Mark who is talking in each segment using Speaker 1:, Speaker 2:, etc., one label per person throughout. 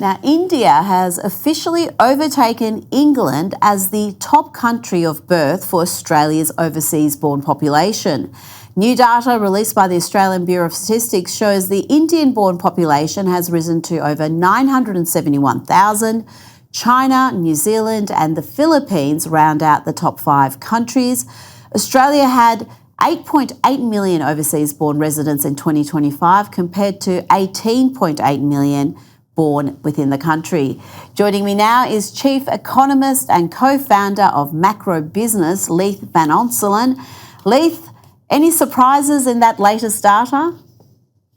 Speaker 1: Now, India has officially overtaken England as the top country of birth for Australia's overseas-born population. New data released by the Australian Bureau of Statistics shows the Indian-born population has risen to over 971,000. China, New Zealand and the Philippines round out the top 5 countries. Australia had 8.8 million overseas-born residents in 2025 compared to 18.8 million born within the country. Joining me now is Chief Economist and co-founder of Macro Business, Rita Panahi. Rita, any surprises in that latest data?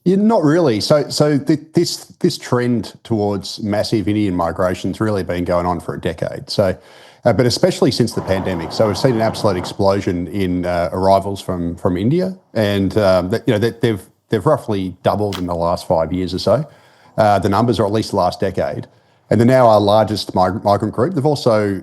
Speaker 2: Yeah, not really. So this trend towards massive Indian migration has really been going on for a decade. But especially since the pandemic. So we've seen an absolute explosion in arrivals from India, and they've roughly doubled in the last 5 years or so. The numbers are at least the last decade, and they're now our largest migrant group. They've also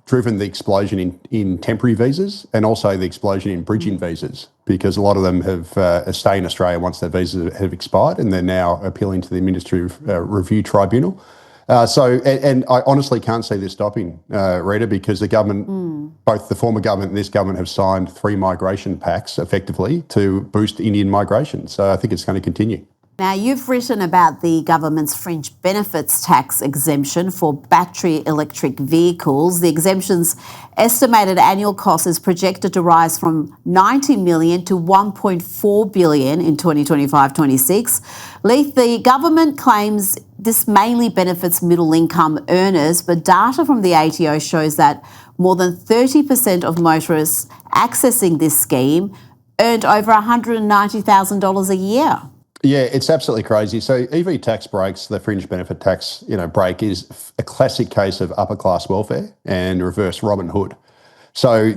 Speaker 2: driven the explosion in temporary visas and also the explosion in bridging visas, because a lot of them have stayed in Australia once their visas have expired, and they're now appealing to the Administrative Review Tribunal. And I honestly can't see this stopping, Rita, because the government, both the former government and this government, have signed 3 migration pacts effectively to boost Indian migration. So I think it's going to continue.
Speaker 1: Now, you've written about the government's fringe benefits tax exemption for battery electric vehicles. The exemption's estimated annual cost is projected to rise from $90 million to $1.4 billion in 2025-26. Leith, the government claims this mainly benefits middle-income earners, but data from the ATO shows that more than 30% of motorists accessing this scheme earned over $190,000 a year.
Speaker 2: Yeah, it's absolutely crazy. So EV tax breaks, the fringe benefit tax, break, is a classic case of upper class welfare and reverse Robin Hood. So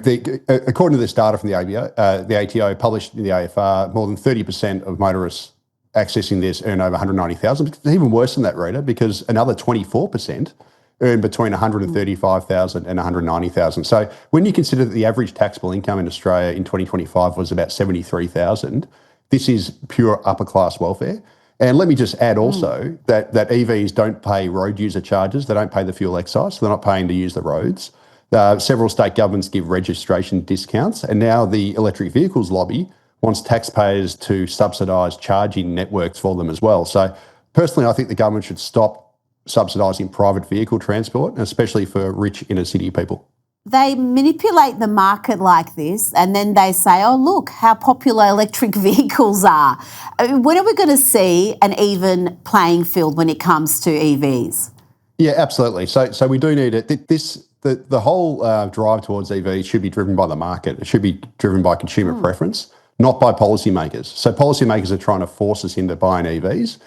Speaker 2: according to this data from the ATO published in the AFR, more than 30% of motorists accessing this earn over $190,000. It's even worse than that, Rita, because another 24% earn between $135,000 and $190,000. So when you consider that the average taxable income in Australia in 2025 was about $73,000, this is pure upper class welfare. And let me just add also that EVs don't pay road user charges. They don't pay the fuel excise, so they're not paying to use the roads. Several state governments give registration discounts, and now the electric vehicles lobby wants taxpayers to subsidise charging networks for them as well. So personally, I think the government should stop subsidising private vehicle transport, especially for rich inner city people.
Speaker 1: They manipulate the market like this, and then they say, oh, look how popular electric vehicles are. When are we going to see an even playing field when it comes to EVs?
Speaker 2: Yeah, absolutely. So we do need it. The whole drive towards EVs should be driven by the market. It should be driven by consumer preference, not by policymakers. So policymakers are trying to force us into buying EVs.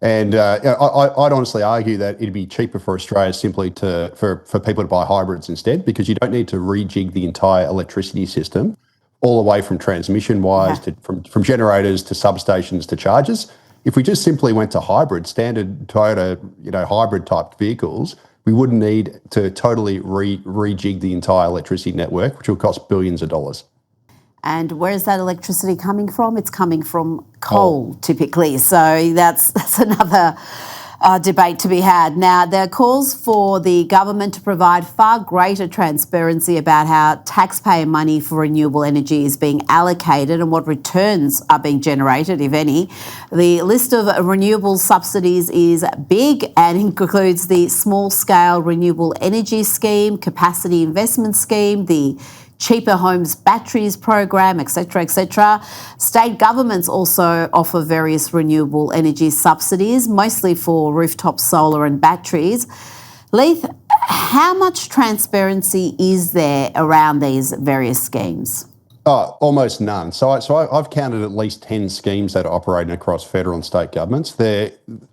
Speaker 2: And I'd honestly argue that it'd be cheaper for Australia simply for people to buy hybrids instead, because you don't need to rejig the entire electricity system all the way from transmission wires to from generators to substations to chargers. If we just simply went to hybrid, standard Toyota, hybrid type vehicles, we wouldn't need to totally rejig the entire electricity network, which will cost billions of dollars.
Speaker 1: And where is that electricity coming from? It's coming from coal, typically. So that's another debate to be had. Now, there are calls for the government to provide far greater transparency about how taxpayer money for renewable energy is being allocated and what returns are being generated, if any. The list of renewable subsidies is big and includes the small-scale renewable energy scheme, capacity investment scheme, the cheaper homes batteries program, etc., etc. State governments also offer various renewable energy subsidies, mostly for rooftop solar and batteries. Leith, how much transparency is there around these various schemes?
Speaker 2: Almost none. So I've counted at least 10 schemes that are operating across federal and state governments.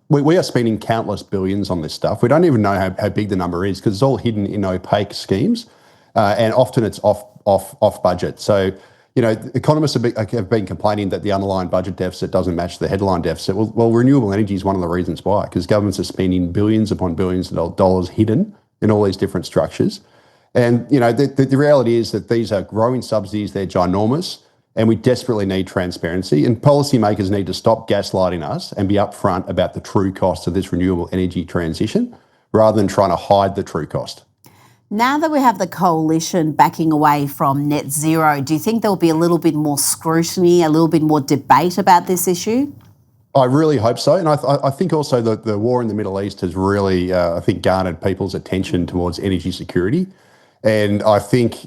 Speaker 2: We are spending countless billions on this stuff. We don't even know how big the number is because it's all hidden in opaque schemes, and often it's off budget. So, economists have been complaining that the underlying budget deficit doesn't match the headline deficit. Well, renewable energy is one of the reasons why, because governments are spending billions upon billions of dollars hidden in all these different structures. And, the reality is that these are growing subsidies. They're ginormous. And we desperately need transparency, and policymakers need to stop gaslighting us and be upfront about the true cost of this renewable energy transition rather than trying to hide the true cost.
Speaker 1: Now that we have the coalition backing away from net zero, do you think there'll be a little bit more scrutiny, a little bit more debate about this issue?
Speaker 2: I really hope so. And I think also that the war in the Middle East has really, I think, garnered people's attention towards energy security. And I think,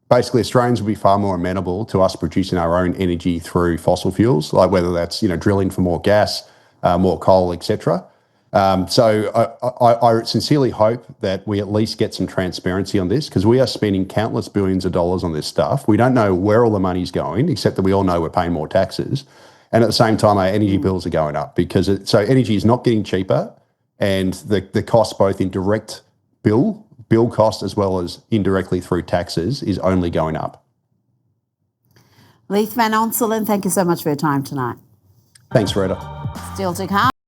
Speaker 2: basically Australians will be far more amenable to us producing our own energy through fossil fuels, like whether that's, drilling for more gas, more coal, etc. So I sincerely hope that we at least get some transparency on this, because we are spending countless billions of dollars on this stuff. We don't know where all the money's going, except that we all know we're paying more taxes. And at the same time, our energy bills are going up so energy is not getting cheaper, and the cost, both in direct bill cost as well as indirectly through taxes, is only going up.
Speaker 1: Leith Van Onselen, thank you so much for your time tonight.
Speaker 2: Thanks, Rita.
Speaker 1: Still to come.